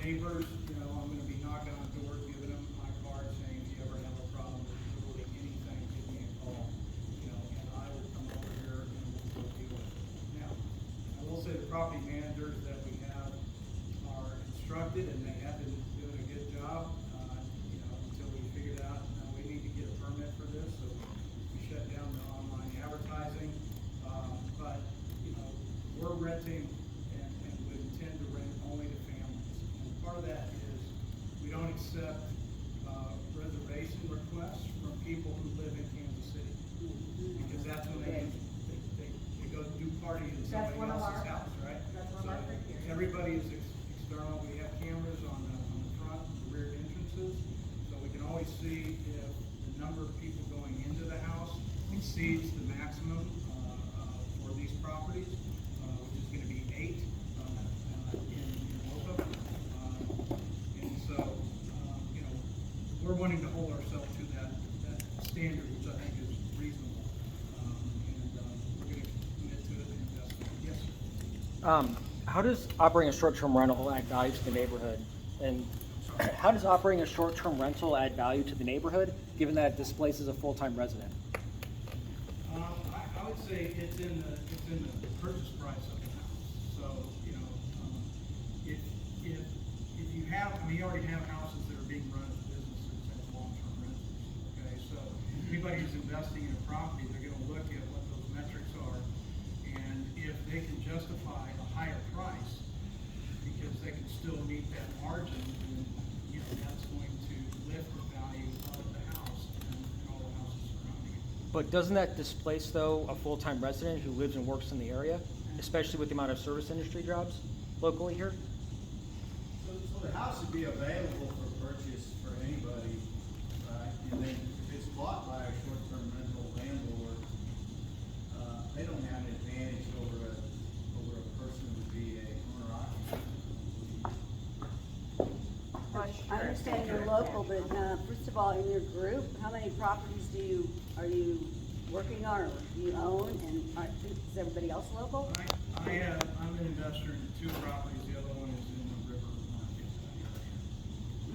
neighbors, you know, I'm gonna be knocking on doors, giving them my card, saying, if you ever have a problem with literally anything, give me a call, you know, and I will come over here and we'll deal with it. Now, I will say the property managers that we have are instructed, and they have been doing a good job, you know, until we figured out, we need to get a permit for this, so we shut down the online advertising. But, you know, we're renting and we intend to rent only to families. And part of that is we don't accept reservation requests from people who live in Kansas City. Because that's when they go do party in somebody else's house, right? So everybody is external. We have cameras on the front, the rear entrances, so we can always see if the number of people going into the house exceeds the maximum for these properties, which is going to be 8 in Loca. And so, you know, we're wanting to hold ourselves to that standard, which I think is reasonable. And we're going to commit to it and invest in it. Yes, sir. How does operating a short-term rental add value to the neighborhood? And how does operating a short-term rental add value to the neighborhood, given that it displaces a full-time resident? I would say it's in the purchase price of the house. So, you know, if you have, I mean, you already have houses that are being run as businesses as long-term rentals. Okay, so anybody who's investing in a property, they're going to look at what those metrics are, and if they can justify a higher price because they can still meet that margin, then, you know, that's going to lift the value of the house and all the houses surrounding it. But doesn't that displace, though, a full-time resident who lives and works in the area, especially with the amount of service industry jobs locally here? So the house would be available for purchase for anybody, right? And then if it's bought by a short-term rental landlord, they don't have an advantage over a person who would be a owner-occupied. I understand you're local, but first of all, in your group, how many properties are you working on, or do you own, and is everybody else local? I'm an investor in 2 properties. The other one is in the river market.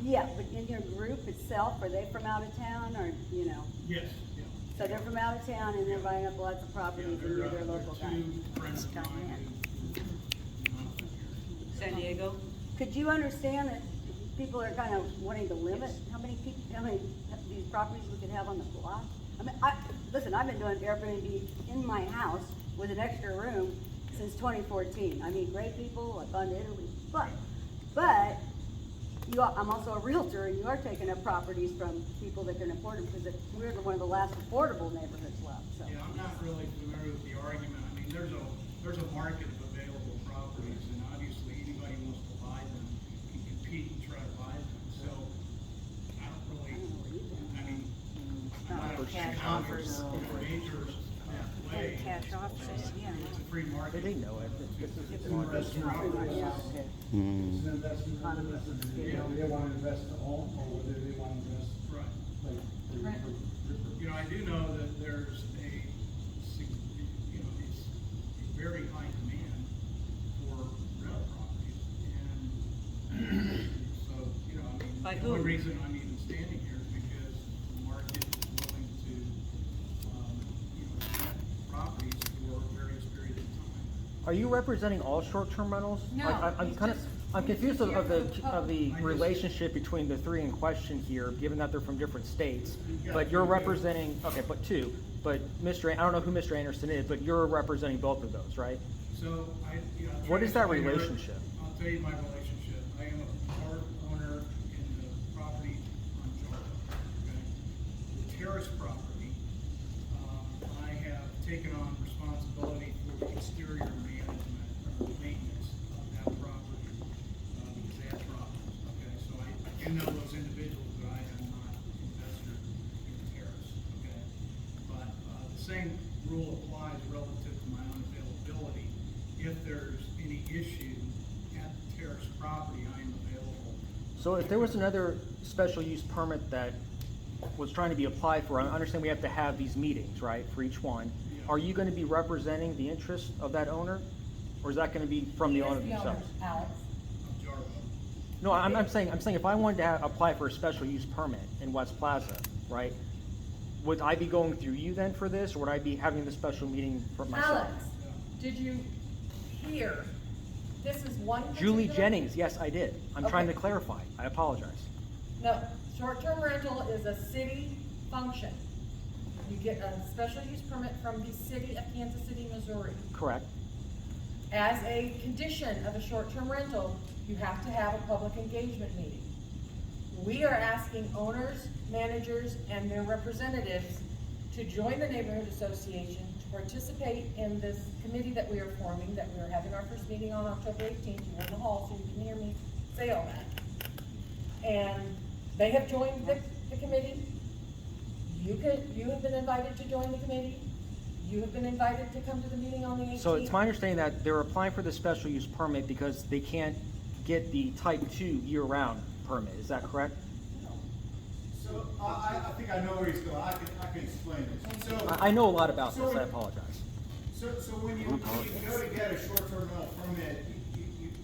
Yeah, but in your group itself, are they from out of town, or, you know? Yes, yeah. So they're from out of town and they're buying up lots of properties, and you're their local guy. 2 friends of mine who San Diego? Could you understand that people are kind of wanting to limit how many of these properties we could have on the block? I mean, listen, I've been doing Airbnb in my house with an extra room since 2014. I meet great people, I've gone to Italy, but I'm also a realtor, and you are taking up properties from people that can afford them, because we're one of the last affordable neighborhoods left. So. Yeah, I'm not really familiar with the argument. I mean, there's a market of available properties, and obviously anybody who wants to buy them can compete and try to buy them. So I don't really, I mean, I'm not a Cash economics offers. major that way. Cash offers, yeah. It's a free market. They know it. It's an investment property. Yeah. It's an investment, Yeah. whether they want to invest to own or whether they want to invest Right. like You know, I do know that there's a very high demand for rental properties, and so, you know, I mean, By the only who? reason I'm even standing here is because the market is willing to, rent properties for various periods of time. Are you representing all short-term rentals? No, I'm confused he's of just here for the I just- relationship between the 3 in question here, given that they're from different states. Yeah. But you're representing, okay, but 2. But I don't know who Mr. Anderson is, but you're representing both of those, right? So I'm What trying is to that explain your- relationship? I'll tell you my relationship. I am a part owner in the property on Jarvis, okay? The terrace property, I have taken on responsibility for the exterior management or maintenance of that property, because they have problems, okay? So I do know those individuals, but I am not an investor in the terrace, okay? But the same rule applies relative to my own availability. If there's any issue at the terrace property, I am available. So if there was another special use permit that was trying to be applied for, I understand we have to have these meetings, right, for each one. Yeah. Are you going to be representing the interest of that owner? Or is that going to be from the owner themselves? Alex. Of Jarvis. No, I'm saying if I wanted to apply for a special use permit in West Plaza, right? Would I be going through you then for this, or would I be having the special meeting for myself? Alex, did you hear? This is one Julie particular- Jennings, yes, I did. I'm trying to Okay. clarify. I apologize. No, short-term rental is a city function. You get a special use permit from the city of Kansas City, Missouri. Correct. As a condition of a short-term rental, you have to have a public engagement meeting. We are asking owners, managers, and their representatives to join the neighborhood association, to participate in this committee that we are forming, that we are having our first meeting on October 18th. You're in the hall, so you can hear me say all that. And they have joined the committee. You have been invited to join the committee. You have been invited to come to the meeting on the 18th. So it's my understanding that they're applying for the special use permit because they can't get the type 2 year-round permit. Is that correct? So, I think I know where he's going, I can explain this. So, I know a lot about So this. I we- apologize. so when you go to get a short-term rental permit,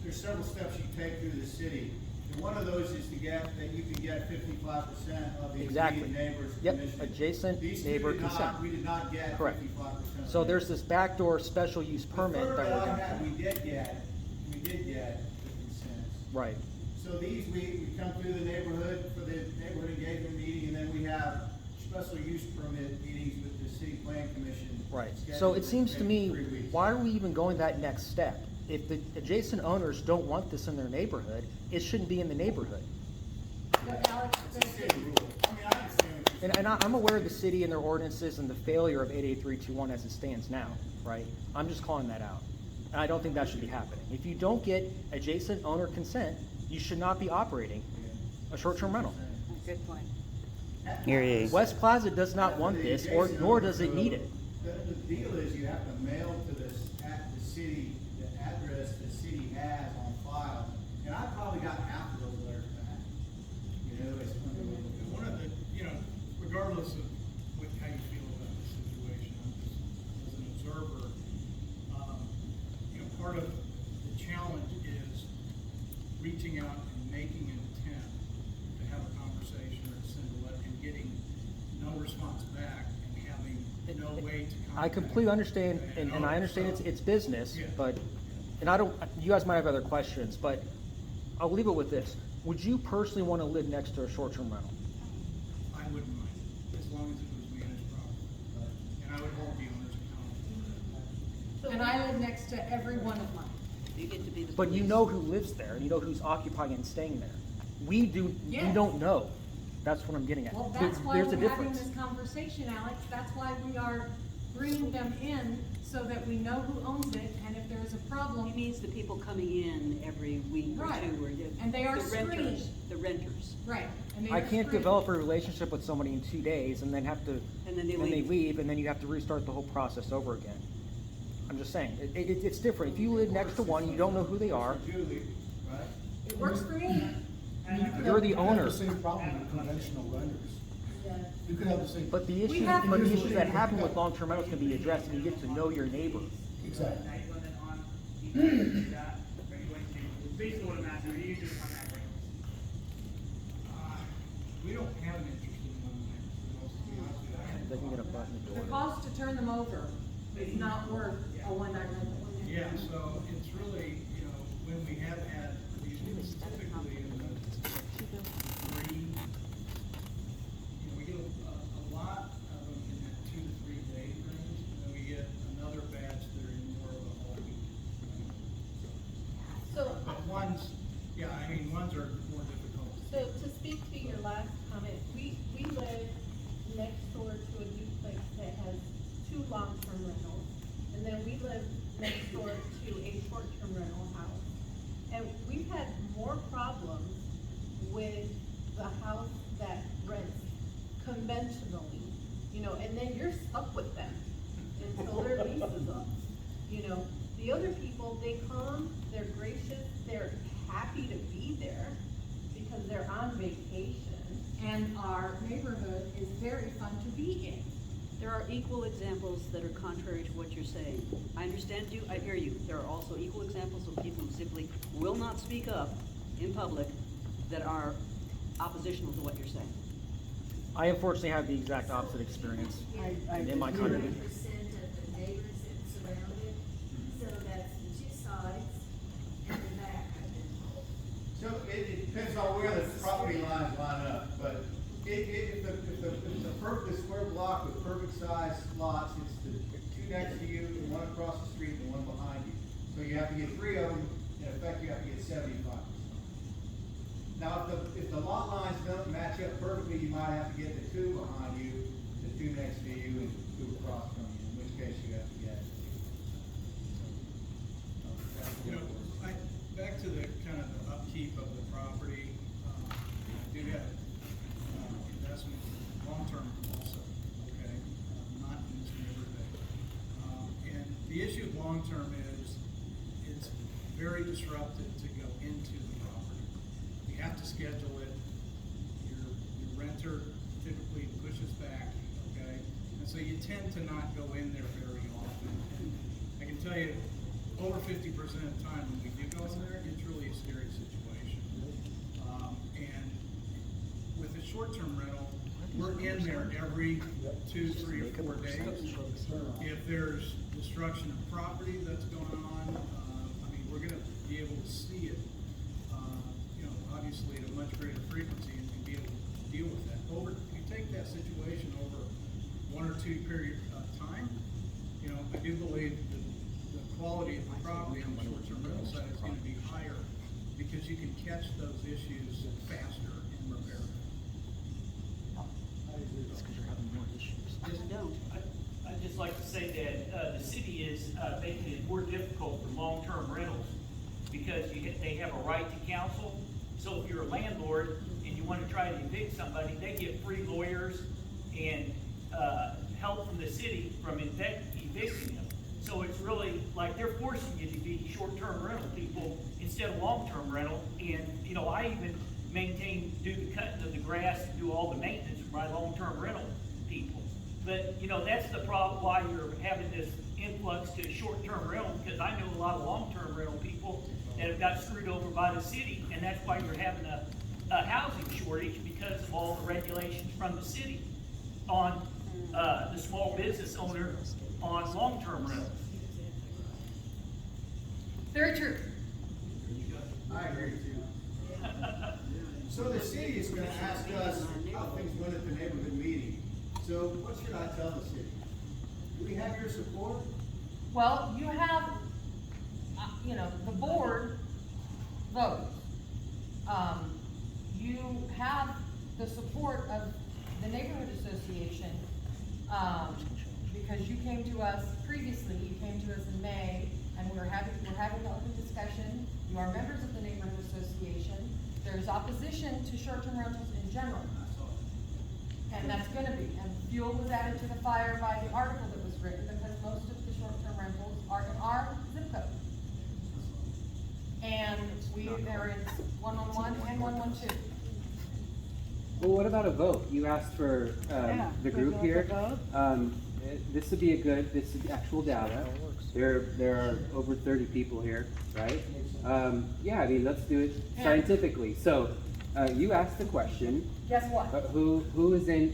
there's several steps you take through the city. And one of those is to get, that you can get 55% of the Exactly. immediate neighbor's Yep, permission. adjacent These two neighbor did not- consent. We did not get Correct. 55%. So there's this backdoor special use The permit third that we're I going had, to. we did get the consents. Right. So these, we come through the neighborhood for the neighborhood engagement meeting, and then we have special use permit meetings with the city plan commission. Right. So scheduled it seems to maybe me, 3 weeks. why are we even going that next step? If the adjacent owners don't want this in their neighborhood, it shouldn't be in the neighborhood. But Alex, It's a city rule. I mean, I understand what you're saying. And I'm aware of the city and their ordinances and the failure of 88321 as it stands now, right? I'm just calling that out. And I don't think that should be happening. If you don't get adjacent owner consent, you should not be operating a short-term rental. Good point. Here he is. West Plaza does not want this, or nor does it need it. The deal is you have to mail to at the city, the address the city has on file, and I probably got half of those letters back. You know, it's And one of the, regardless of how you feel about the situation, as an observer, part of the challenge is reaching out and making an attempt to have a conversation or to send a letter and getting no response back and having no way to contact. I completely understand, and I understand it's business, but, and I don't, you guys might have other questions, but I'll leave it with this. Would you personally want to live next to a short-term rental? I wouldn't mind, as long as it was managed properly. And I would hold the owners accountable. and I live next to every one of mine. You get to be the But you police. know who lives there, and you know who's occupying and staying there. We Yes. don't know. That's what I'm getting at. Well, There- that's why There's a we're having difference. this conversation, Alex. That's why we are bringing them in, so that we know who owns it, and if there's a problem. He means the people coming in every week or Right. two, or And they are the renters, screened. the renters. Right. And they I are can't screened. develop a relationship with somebody in 2 days and then have to, And then they and they leave. leave, and then you have to restart the whole process over again. I'm just saying, it's different. If you live next to one, you don't know who they are, Julie, right? It works for you. you're the owner. You could have the same problem with conventional renters. You could have the same. But the issues, have- but the issues that happen with long-term rentals can be addressed, and you get to know your neighbor. Exactly. Night limit on each that, are you going to, basically what I'm asking, are you just on that rate? We don't have an interest in one night, to be honest with you. They can get a button in the The door. cost to turn them over is not worth a one-night rental. Yeah, so it's really, when we have had these, typically in the three, we get a lot of them in that 2 to 3 day range, and then we get another batch that are in more of a whole week. So, But ones are more difficult. so to speak to your last comment, we live next door to a duplex that has 2 long-term rentals. And then we live next door to a short-term rental house. And we've had more problems with the house that rents conventionally, and then you're stuck with them until their lease is up. The other people, they come, they're gracious, they're happy to be there because they're on vacation. And our neighborhood is very fun to be in. There are equal examples that are contrary to what you're saying. I understand you, I hear you. There are also equal examples of people who simply will not speak up in public that are oppositional to what you're saying. I unfortunately have the exact opposite experience in my condominium. 90% of the neighbors that surround it, so that's the two sides and the back of it. So it depends on where the property lines line up, but if the square block with perfect size lots, it's the two next to you, the one across the street, and the one behind you. So you have to get 3 of them, in effect you have to get 75%. Now, if the lot lines don't match up perfectly, you might have to get the 2 behind you, the 2 next to you, and 2 across from you, in which case you have to get. You know, back to the kind of the upkeep of the property, I do have investment long-term also, okay? Not in this neighborhood. And the issue of long-term is it's very disruptive to go into the property. You have to schedule it. Your renter typically pushes back, okay? And so you tend to not go in there very often. And I can tell you, over 50% of the time when we do go in there, it's really a scary situation. And with a short-term rental, we're in there every 2, 3, or 4 days. If there's destruction of property that's going on, I mean, we're gonna be able to see it, you know, obviously at a much greater frequency and be able to deal with that. If you take that situation over 1 or 2 period of time, you know, I do believe that the quality of the property on the short-term rental side is gonna be higher because you can catch those issues faster and repair them. It's because you're having more issues. Just don't. I'd just like to say that the city is making it more difficult for long-term rentals because they have a right to counsel. So if you're a landlord and you want to try to evict somebody, they get free lawyers and help from the city from evicting them. So it's really like they're forcing you to be short-term rental people instead of long-term rental. And, you know, I even do the cutting of the grass and do all the maintenance for my long-term rental people. But, you know, that's the problem why you're having this influx to short-term rental, because I know a lot of long-term rental people that have got screwed over by the city, and that's why you're having a housing shortage because of all the regulations from the city on the small business owner on long-term rentals. Very true. I agree with you. So the city is gonna ask us how things went at the neighborhood meeting. So what should I tell the city? Do we have your support? Well, you have, you know, the board votes. You have the support of the neighborhood association, because you came to us previously, you came to us in May, and we're having an open discussion. You are members of the neighborhood association. There's opposition to short-term rentals in general. And that's gonna be, and fuel was added to the fire by the article that was written, because most of the short-term rentals are in our zip code. And they're in 111 and 112. Well, what about a vote? You asked for the group here. This would be this is actual data. There are over 30 people here, right? Yeah, I mean, let's do it scientifically. So, you asked the question. Guess what? Who is in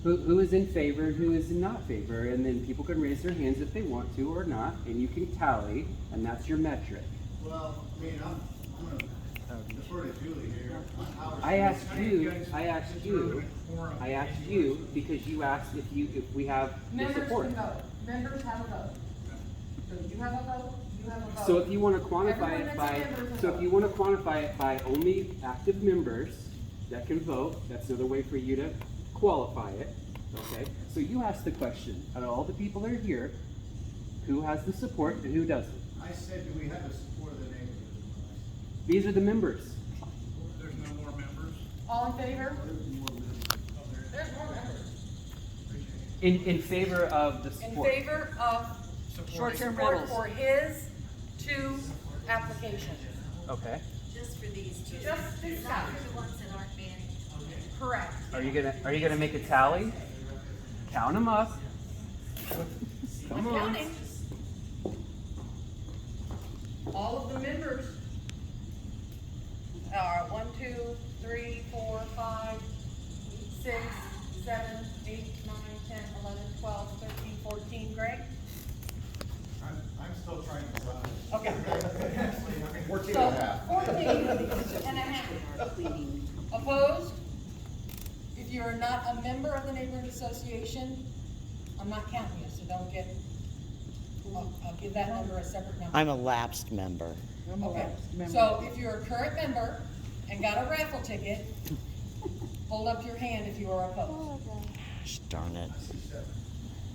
who is in favor and who is in not favor, and then people can raise their hands if they want to or not, and you can tally, and that's your metric. Well, I mean, I'm gonna defer to Julie here. I asked you because you asked if we have the Members support. can vote. Members have a vote. So you have a vote, you have a vote. So if you want to quantify Everyone it that's by, a member is a so if vote. you want to quantify it by only active members that can vote, that's another way for you to qualify it. Okay. So you asked the question, out of all the people that are here, who has the support and who doesn't? I said, do we have the support of the neighborhood? These are the members. There's no more members. All in favor? Oh, There's more members. In favor of the In support. favor of Short-term support rentals. for his 2 applications. Okay. Just for these two. Just these Not guys. for the ones that aren't managed. Correct. Are you gonna make a tally? Count them up. Come I'm on. counting. All of the members 14.5. Opposed? If you're not a member of the neighborhood association, I'm not counting you, so don't get, I'll give that number a separate number. I'm a lapsed member. Okay, so if you're a current member and got a raffle ticket, hold up your hand if you are opposed. Gosh darn it.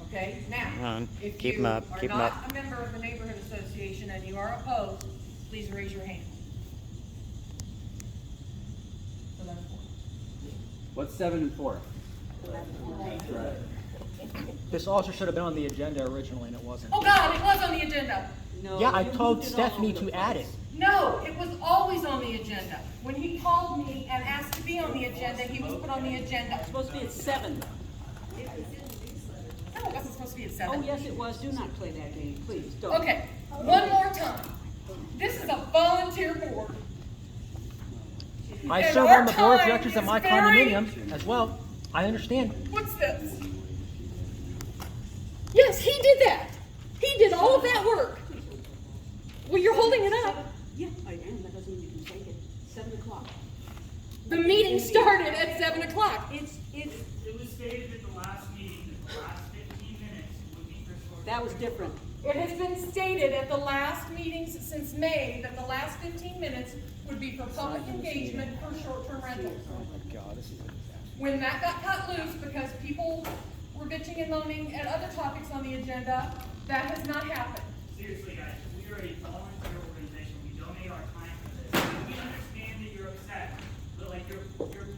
Okay, Come now, on, if keep you 'em up, are keep 'em not up. a member of the neighborhood association and you are opposed, please raise your hand. So that's 4. What's 7 and 4? This also should have been on the agenda originally, and it wasn't. Oh God, it was on the agenda. Yeah, I told Stephanie to add it. No, it was always on the agenda. When he called me and asked to be on the agenda, he was put on the agenda. It's supposed to be at 7. No, it wasn't supposed to be at 7. Oh, yes, it was. Do not play that game, please. Don't. Okay, one more time. This is a volunteer board. I And serve our on the board of time directors at is my very- condominium as well. I understand. What's this? Yes, he did that. He did all of that work. Well, you're holding it up. Yeah, I am. That doesn't mean you can take it. 7 o'clock. The meeting started at 7 o'clock. It was stated at the last meeting that the last 15 minutes would be for short. That was different. It has been stated at the last meetings since May that the last 15 minutes would be for public engagement for short-term rentals. Oh my God, this is a disaster. When that got cut loose because people were bitching and moaning at other topics on the agenda, that has not happened. Seriously, guys, we are a volunteer organization. We donate our time for this. We understand that you're upset, but like your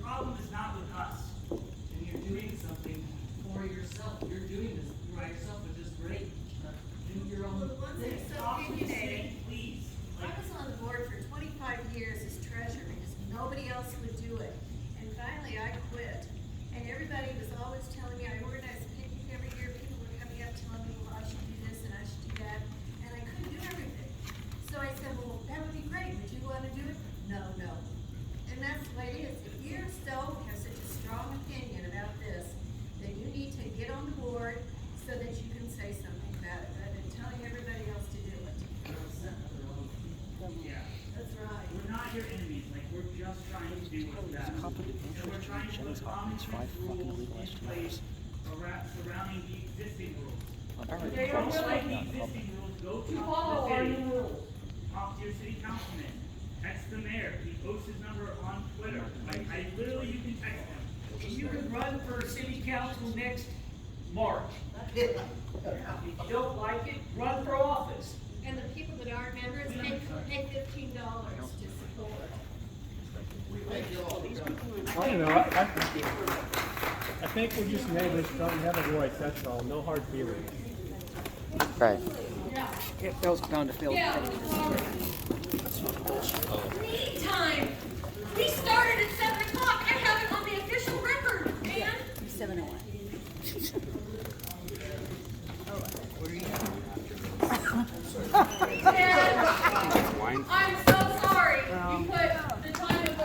problem is not with us. And you're doing something for yourself. You're doing this for yourself, which is great. Do your own Well, the ones that thing. are so opinionated, Please. I was on the board for 25 years as treasurer because nobody else would do it. And finally I quit. And everybody was always telling me, I organized a picnic every year, people were coming up telling me, well, I should do this and I should do that. And I couldn't do everything. So I said, well, that would be great. Would you want to do it? No. And that's the way it is. If you so have such a strong opinion about this, then you need to get on the board so that you can say something about it, rather than telling everybody else to do it. Yeah. That's right. We're not your enemies. Like, we're just trying to do what's best. And we're trying to put common sense rules in place surrounding the existing rules. If they don't like the existing rules, go talk to the city. Talk to your city councilman. Text the mayor. He posts his number on Twitter. Like, literally, you can text him. You can run for city council next March. If you don't like it, run for office. And the people that aren't members, pay $15 to support. I don't know, I think we're just neighbors trying to have a voice, that's all, no hard feelings. Right. It feels down to Phil. Yeah. Meeting time. We started at 7 o'clock. I have it on the official record, man. 7:01. And I'm so sorry. You put